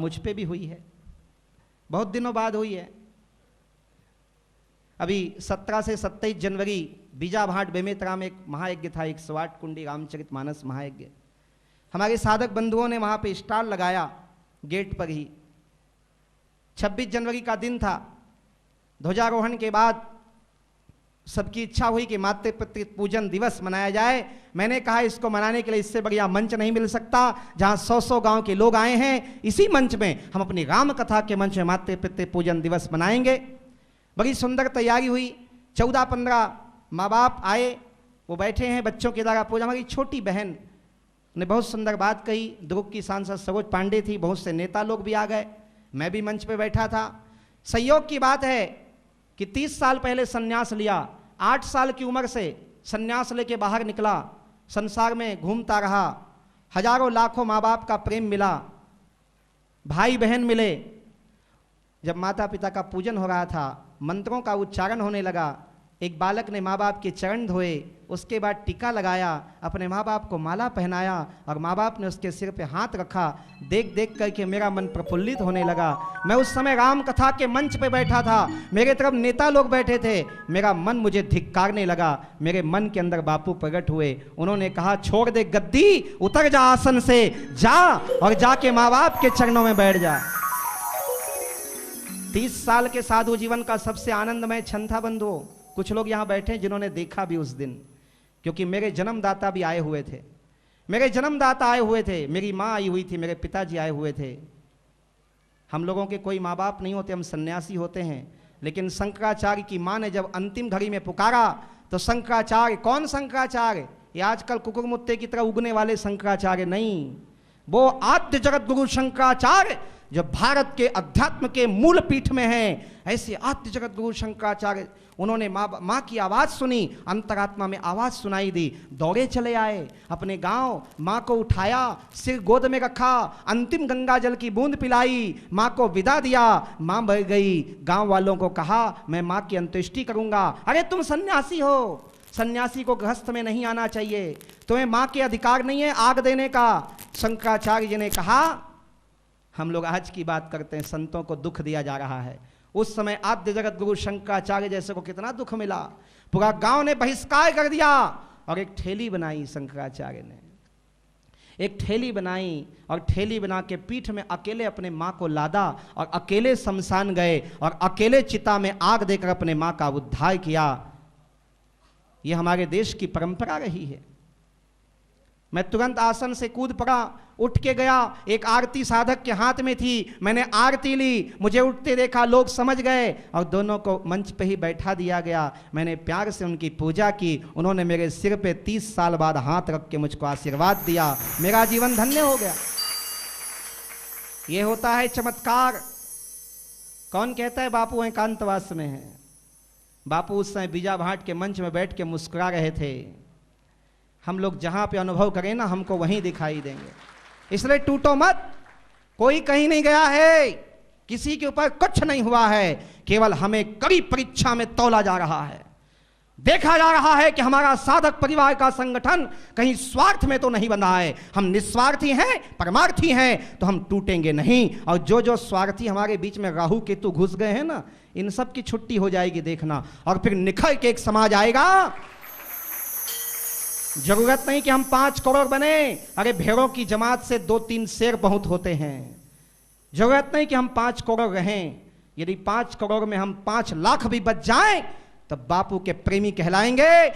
मुझ पे भी हुई है, बहुत दिनों बाद हुई है। अभी 17 से 27 जनवरी बीजाभाट बेमेतरा में एक महायज्ञ था, 108 कुंडी रामचरितमानस महायज्ञ। हमारे साधक बंधुओं ने वहां पे स्टॉल लगाया गेट पर ही। 26 जनवरी का दिन था। ध्वजारोहण के बाद सबकी इच्छा हुई कि मातृ पूजन दिवस मनाया जाए। मैंने कहा इसको मनाने के लिए इससे बढ़िया मंच नहीं मिल सकता, जहां 100-100 गांव के लोग आए हैं। इसी मंच में हम अपनी राम कथा के मंच में मातृ पूजन दिवस मनाएंगे। बड़ी सुंदर तैयारी हुई। 14-15 माँ बाप आए, वो बैठे हैं बच्चों के द्वारा पूजा। हमारी छोटी बहन ने बहुत सुंदर बात कही। दुर्ग की सांसद सरोज पांडे थी, बहुत से नेता लोग भी आ गए, मैं भी मंच पे बैठा था। संयोग की बात है कि 30 साल पहले सन्यास लिया, 8 साल की उम्र से सन्यास लेके बाहर निकला, संसार में घूमता रहा। हजारों लाखों माँ बाप का प्रेम मिला, भाई बहन मिले। जब माता पिता का पूजन हो रहा था, मंत्रों का उच्चारण होने लगा, एक बालक ने माँ बाप के चरण धोए, उसके बाद टीका लगाया, अपने माँ बाप को माला पहनाया और माँ बाप ने उसके सिर पे हाथ रखा। देख देख करके मेरा मन प्रफुल्लित होने लगा। मैं उस समय राम कथा के मंच पे बैठा था, मेरे तरफ नेता लोग बैठे थे। मेरा मन मुझे धिक्कारने लगा। मेरे मन के अंदर बापू प्रकट हुए। उन्होंने कहा छोड़ दे गद्दी, उतर जा आसन से, जा और जाके माँ बाप के चरणों में बैठ जा। 30 साल के साधु जीवन का सबसे आनंदमय क्षण था बंधुओं। कुछ लोग यहाँ बैठे जिन्होंने देखा भी उस दिन, क्योंकि मेरे जन्मदाता भी आए हुए थे। मेरे जन्मदाता आए हुए थे, मेरी माँ आई हुई थी, मेरे पिताजी आए हुए थे। हम लोगों के कोई माँ बाप नहीं होते, हम सन्यासी होते हैं। लेकिन शंकराचार्य की माँ ने जब अंतिम घड़ी में पुकारा तो शंकराचार्य, कौन शंकराचार्य? ये आजकल कुकुरमुत्ते की तरह उगने वाले शंकराचार्य नहीं, वो आद्य जगत गुरु शंकराचार्य जो भारत के अध्यात्म के मूल पीठ में हैं। ऐसे आद्य जगत गुरु शंकराचार्य, उन्होंने माँ की आवाज़ सुनी, अंतरात्मा में आवाज़ सुनाई दी, दौड़े चले आए अपने गांव। माँ को उठाया, सिर गोद में रखा, अंतिम गंगा जल की बूंद पिलाई, माँ को विदा दिया। माँ मर गई। गांव वालों को कहा मैं माँ की अंत्येष्टि करूंगा। अरे तुम सन्यासी हो, सन्यासी को गृहस्थ में नहीं आना चाहिए, तुम्हें माँ के अधिकार नहीं है आग देने का। शंकराचार्य जी ने कहा, हम लोग आज की बात करते हैं, संतों को दुख दिया जा रहा है। उस समय आद्य जगत गुरु शंकराचार्य जैसे को कितना दुख मिला। पूरा गांव ने बहिष्कार कर दिया और एक ठेली बनाई। शंकराचार्य ने एक ठेली बनाई और ठेली बना के पीठ में अकेले अपने माँ को लादा और अकेले शमशान गए और अकेले चिता में आग देकर अपने माँ का उद्धार किया। यह हमारे देश की परंपरा रही है। मैं तुरंत आसन से कूद पड़ा, उठ के गया। एक आरती साधक के हाथ में थी, मैंने आरती ली। मुझे उठते देखा, लोग समझ गए और दोनों को मंच पे ही बैठा दिया गया। मैंने प्यार से उनकी पूजा की। उन्होंने मेरे सिर पे 30 साल बाद हाथ रख के मुझको आशीर्वाद दिया। मेरा जीवन धन्य हो गया। ये होता है चमत्कार। कौन कहता है बापू एकांतवास में है? बापू उस समय बीजाभाट के मंच में बैठ के मुस्कुरा रहे थे। हम लोग जहां पे अनुभव करें ना, हमको वहीं दिखाई देंगे। इसलिए टूटो मत, कोई कहीं नहीं गया है, किसी के ऊपर कुछ नहीं हुआ है, केवल हमें कड़ी परीक्षा में तौला जा रहा है। देखा जा रहा है कि हमारा साधक परिवार का संगठन कहीं स्वार्थ में तो नहीं बंधा है। हम निस्वार्थी हैं, परमार्थी हैं, तो हम टूटेंगे नहीं। और जो जो स्वार्थी हमारे बीच में राहु केतु घुस गए हैं ना, इन सब की छुट्टी हो जाएगी देखना। और फिर निखर के एक समाज आएगा। जरूरत नहीं कि हम 5 करोड़ बने। अरे भेड़ों की जमात से 2-3 शेर बहुत होते हैं। जरूरत नहीं कि हम 5 करोड़ रहें। यदि 5 करोड़ में हम 5 लाख भी बच जाएं, तब बापू के प्रेमी कहलाएंगे।